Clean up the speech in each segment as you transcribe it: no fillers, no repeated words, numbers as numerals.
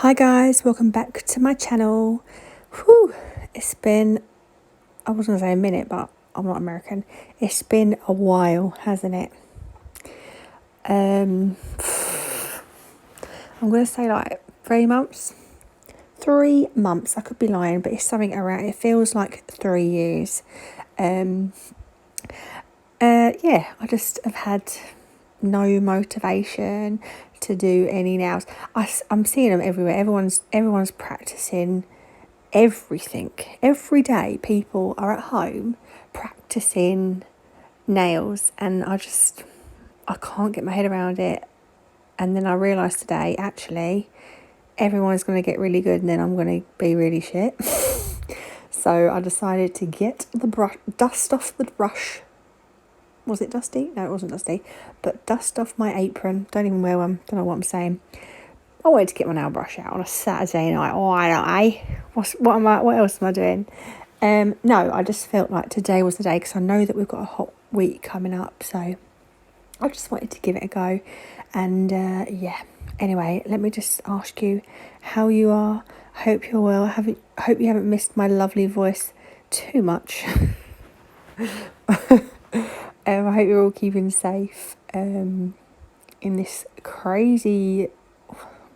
Hi guys, welcome back to my channel. Whew, it's been, I was going to say a minute, but I'm not American. It's been a while, hasn't it? I'm going to say like 3 months. 3 months, I could be lying, but it's something around, it feels like 3 years. Yeah, I just have had no motivation to do any nails. I'm seeing them everywhere. Everyone's practicing everything. Every day people are at home practicing nails, and I can't get my head around it. And then I realised today, actually, everyone's going to get really good and then I'm going to be really shit. So I decided to get the brush, dust off the brush. Was it dusty? No, it wasn't dusty. But dust off my apron. Don't even wear one. Don't know what I'm saying. I wanted to get my nail brush out on a Saturday night. Why not, What else am I doing? No, I just felt like today was the day because I know that we've got a hot week coming up. So I just wanted to give it a go. And yeah. Anyway, let me just ask you how you are. I hope you're well. I hope you haven't missed my lovely voice too much. I hope you're all keeping safe in this crazy...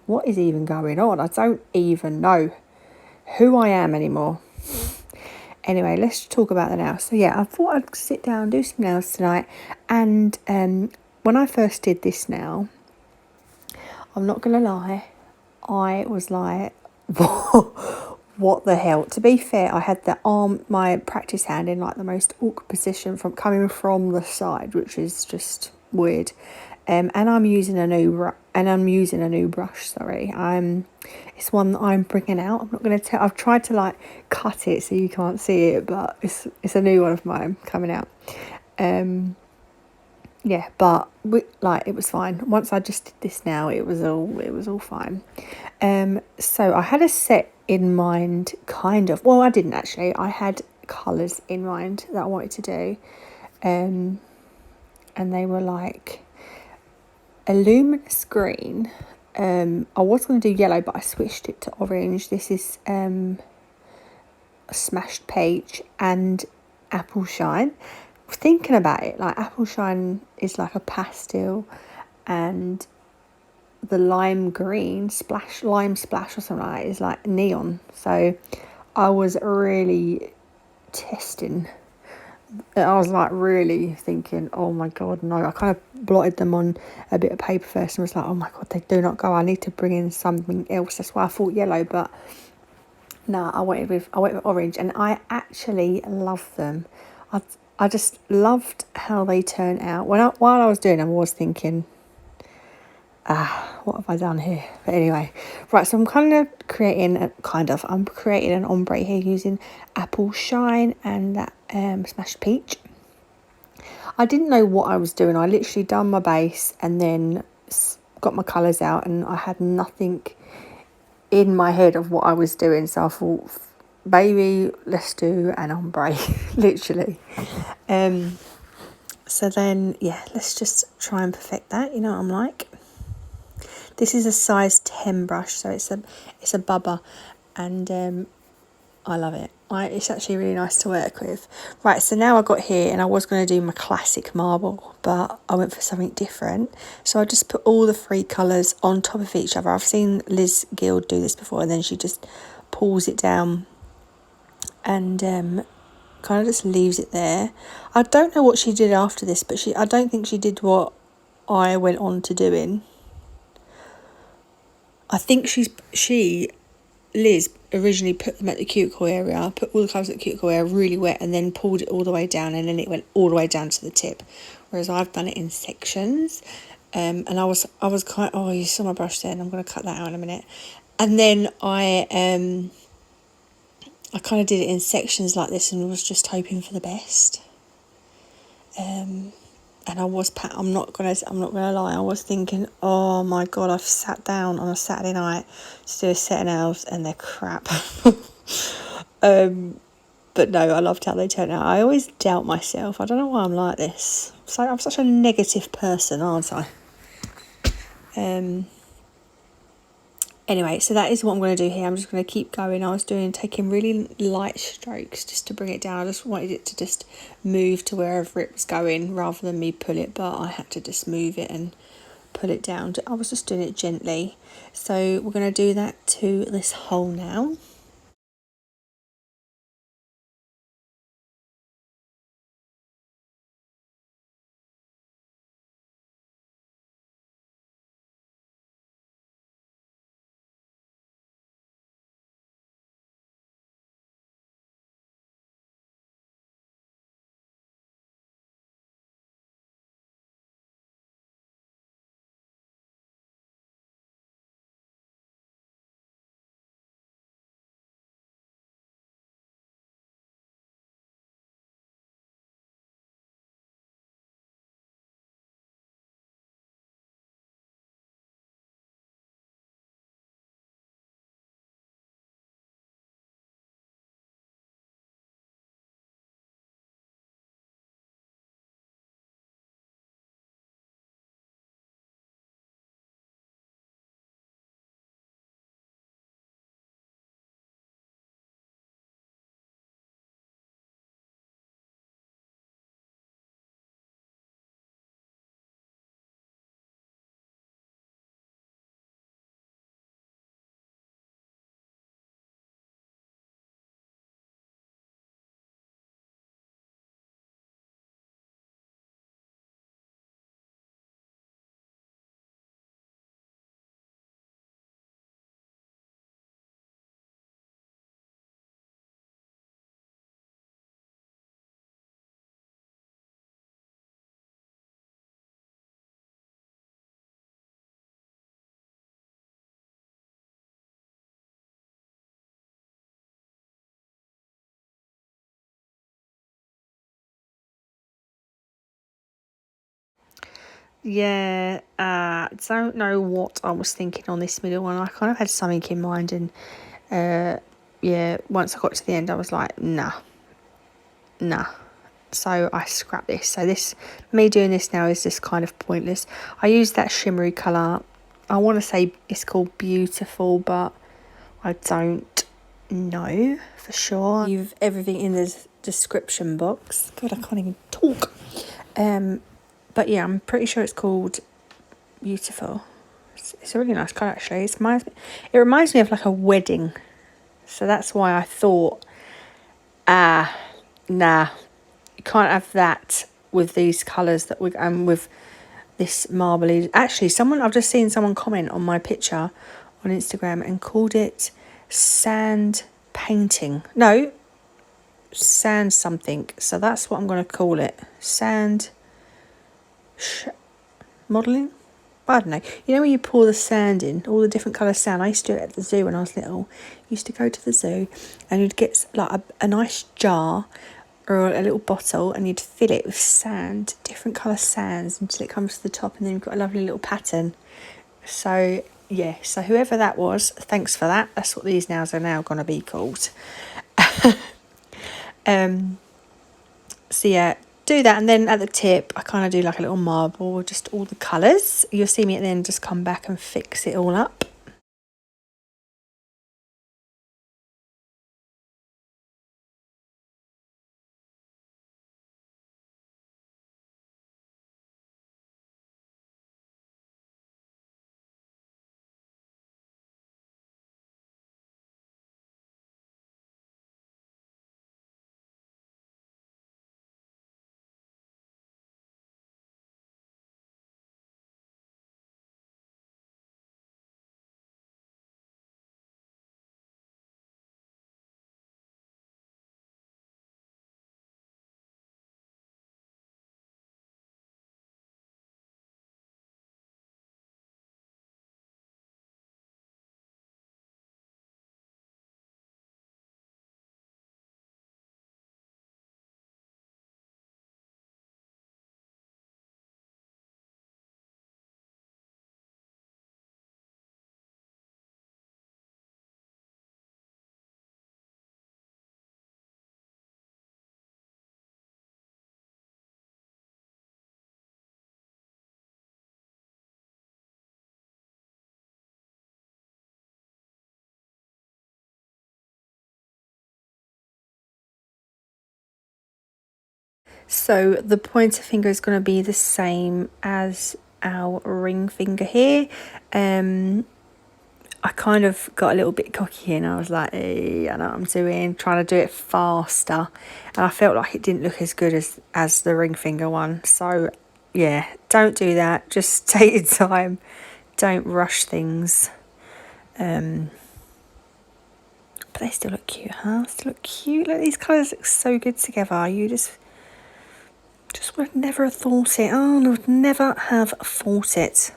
What is even going on? I don't even know who I am anymore. Anyway, let's talk about the nails. So yeah, I thought I'd sit down and do some nails tonight. And when I first did this nail, I'm not going to lie, I was like, what the hell? To be fair, I had my practice hand in like the most awkward position coming from the side, which is just weird. And I'm using a new brush. Sorry, it's one that I'm bringing out. I'm not going to tell. I've tried to like cut it so you can't see it, but it's a new one of mine coming out. Yeah, but it was fine. Once I just did this now, it was all fine. So I had a set in mind, kind of. Well, I didn't actually. I had colours in mind that I wanted to do, and they were like a luminous green. I was going to do yellow, but I switched it to orange. This is a smashed peach and apple shine. Thinking about it, like apple shine is like a pastel, and the lime splash or something like that is like neon. So I was really testing. I was like really thinking, oh my god, no. I kind of blotted them on a bit of paper first and was like, oh my god, they do not go. I need to bring in something else. That's why I thought yellow, but no, I went with orange, and I actually love them. I just loved how they turned out. While I was doing them, I was thinking, what have I done here? But anyway, right, so I'm creating an ombre here using apple shine and that smashed peach. I didn't know what I was doing. I literally done my base and then got my colours out, and I had nothing in my head of what I was doing. So I thought, baby, let's do an ombre, literally. So then, yeah, let's just try and perfect that. You know what I'm like. This is a size 10 brush, so it's a bubba, and I love it. It's actually really nice to work with. Right, so now I got here, and I was going to do my classic marble, but I went for something different. So I just put all the 3 colours on top of each other. I've seen Liz Guild do this before, and then she just pulls it down and kind of just leaves it there. I don't know what she did after this, but I don't think she did what I went on to doing. I think Liz originally put them at the cuticle area, put all the colours at the cuticle area really wet, and then pulled it all the way down, and then it went all the way down to the tip. Whereas I've done it in sections, and I was kind of, you saw my brush there, and I'm going to cut that out in a minute. And then I kind of did it in sections like this, and was just hoping for the best. And I'm not gonna lie, I was thinking, oh my god, I've sat down on a Saturday night to do a set of nails and they're crap. But no, I loved how they turned out. I always doubt myself. I don't know why I'm like this. So I'm such a negative person, aren't I? Anyway, so that is what I'm going to do here. I'm just going to keep going. I was taking really light strokes just to bring it down. I just wanted it to just move to wherever it was going rather than me pull it, but I had to just move it and pull it down. I was just doing it gently. So we're going to do that to this hole now. Yeah, don't know what I was thinking on this middle one. I kind of had something in mind, and yeah, once I got to the end, I was like, nah. So I scrapped this. So me doing this now is just kind of pointless. I used that shimmery colour. I want to say it's called Beautiful, but I don't know for sure. You've everything in the description box. God, I can't even talk. But yeah, I'm pretty sure it's called Beautiful. It's a really nice colour actually. It reminds me of like a wedding. So that's why I thought, nah, you can't have that with these colours that we with this marbly. Actually, I've just seen someone comment on my picture on Instagram and called it sand painting. No, sand something. So that's what I'm going to call it. Sand modelling. I don't know. You know when you pour the sand in, all the different colour sand. I used to do it at the zoo when I was little. I used to go to the zoo and you'd get like a nice jar or a little bottle and you'd fill it with sand, different colour sands until it comes to the top and then you've got a lovely little pattern. So yeah, so whoever that was, thanks for that. That's what these nails are now going to be called. So yeah, do that, and then at the tip I kind of do like a little marble, just all the colours. You'll see me at the end just come back and fix it all up. So the pointer finger is going to be the same as our ring finger here. I kind of got a little bit cocky and I was like, hey, I know what I'm doing, trying to do it faster. And I felt like it didn't look as good as the ring finger one. So yeah, don't do that. Just take your time. Don't rush things. But they still look cute, huh? Still look cute. Look, these colours look so good together. You just would never have thought it. Oh, I would never have thought it.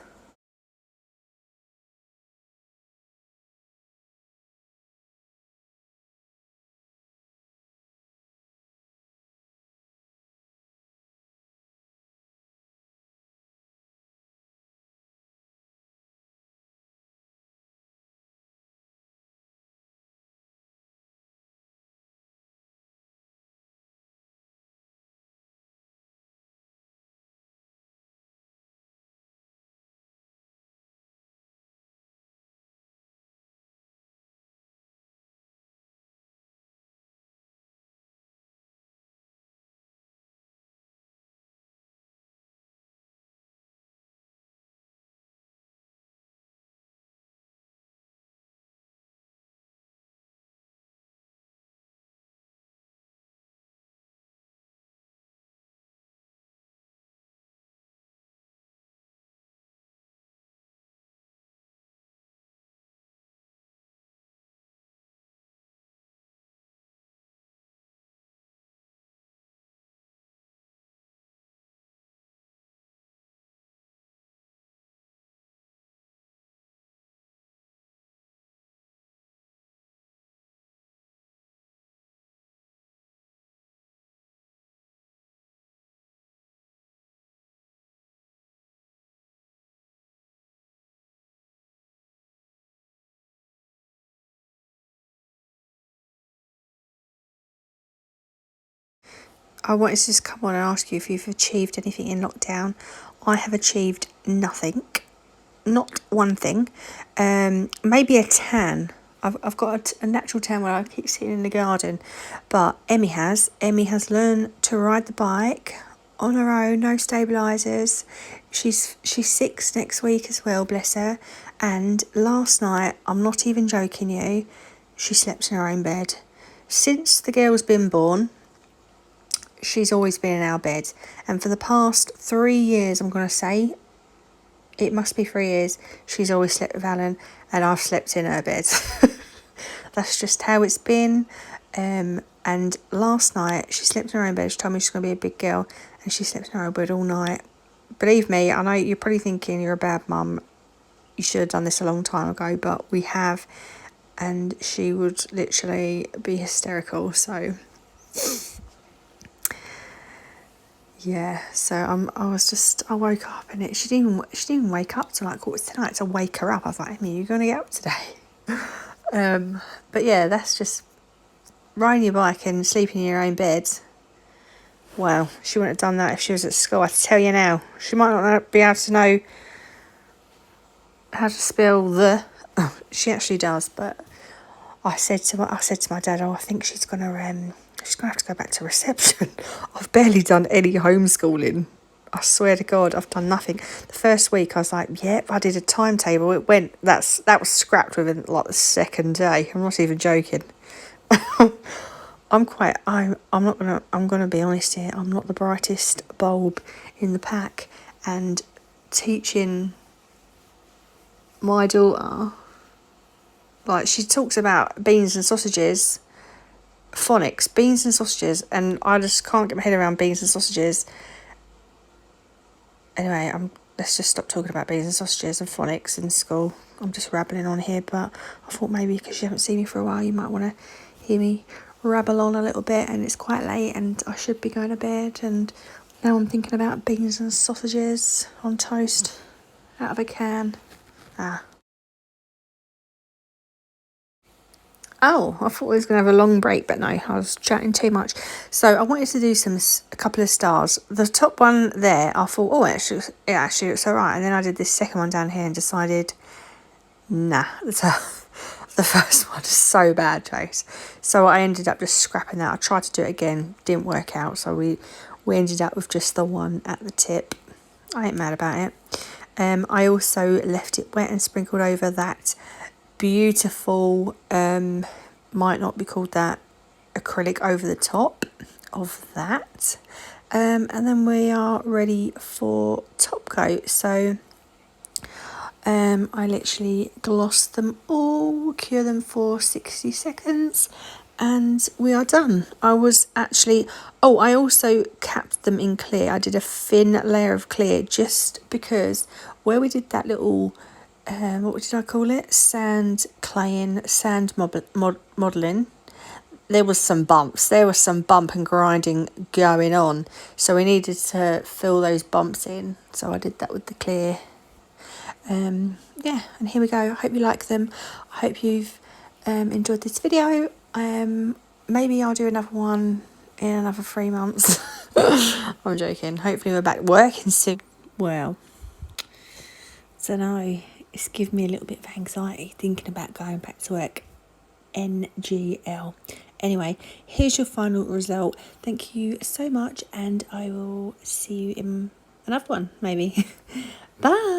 I wanted to just come on and ask you if you've achieved anything in lockdown. I have achieved nothing. Not one thing. Maybe a tan. I've got a natural tan where I keep sitting in the garden. But Emmy has. Emmy has learned to ride the bike on her own, no stabilisers. She's 6 next week as well, bless her. And last night, I'm not even joking you, she slept in her own bed. Since the girl's been born, she's always been in our bed. And for the past 3 years, I'm going to say, it must be 3 years, she's always slept with Alan and I've slept in her bed. That's just how it's been. And last night, she slept in her own bed. She told me she's going to be a big girl and she slept in her own bed all night. Believe me, I know you're probably thinking you're a bad mum. You should have done this a long time ago, but we have. And she would literally be hysterical, so... Yeah, so I woke up and she didn't even wake up till like 9:15 to wake her up. I was like, Amy, you're going to get up today? But yeah, that's just riding your bike and sleeping in your own bed. Well, she wouldn't have done that if she was at school, I tell you now. She might not be able to know how to spell the... Oh, she actually does, but I said to my dad, I think she's going to have to go back to reception. I've barely done any homeschooling. I swear to God, I've done nothing. The first week I was like, yep, I did a timetable. It went, that was scrapped within like the second day. I'm not even joking. I'm gonna be honest here. I'm not the brightest bulb in the pack, and teaching my daughter, like, she talks about beans and sausages, phonics, beans and sausages, and I just can't get my head around beans and sausages. Anyway, let's just stop talking about beans and sausages and phonics in school. I'm just rabbling on here, but I thought maybe because you haven't seen me for a while, you might want to hear me rabble on a little bit, and it's quite late and I should be going to bed, and now I'm thinking about beans and sausages on toast out of a can. Oh, I thought we was going to have a long break, but no, I was chatting too much. So I wanted to do a couple of stars. The top one there, I thought, oh, it actually looks all right. And then I did this second one down here and decided, nah, the first one is so bad, Trace. So I ended up just scrapping that. I tried to do it again, didn't work out. So we we ended up with just the one at the tip. I ain't mad about it. I also left it wet and sprinkled over that beautiful, might not be called that, acrylic over the top of that. And then we are ready for top coat. So I literally gloss them all, cure them for 60 seconds, and we are done. I also capped them in clear. I did a thin layer of clear just because where we did that little, what did I call it? Sand modelling. There was some bumps. There was some bump and grinding going on. So we needed to fill those bumps in. So I did that with the clear. Yeah, and here we go. I hope you like them. I hope you've enjoyed this video. Maybe I'll do another one in another 3 months. I'm joking. Hopefully we're back working soon. Well, don't know. It's given me a little bit of anxiety thinking about going back to work. NGL. Anyway, here's your final result. Thank you so much, and I will see you in another one, maybe. Bye.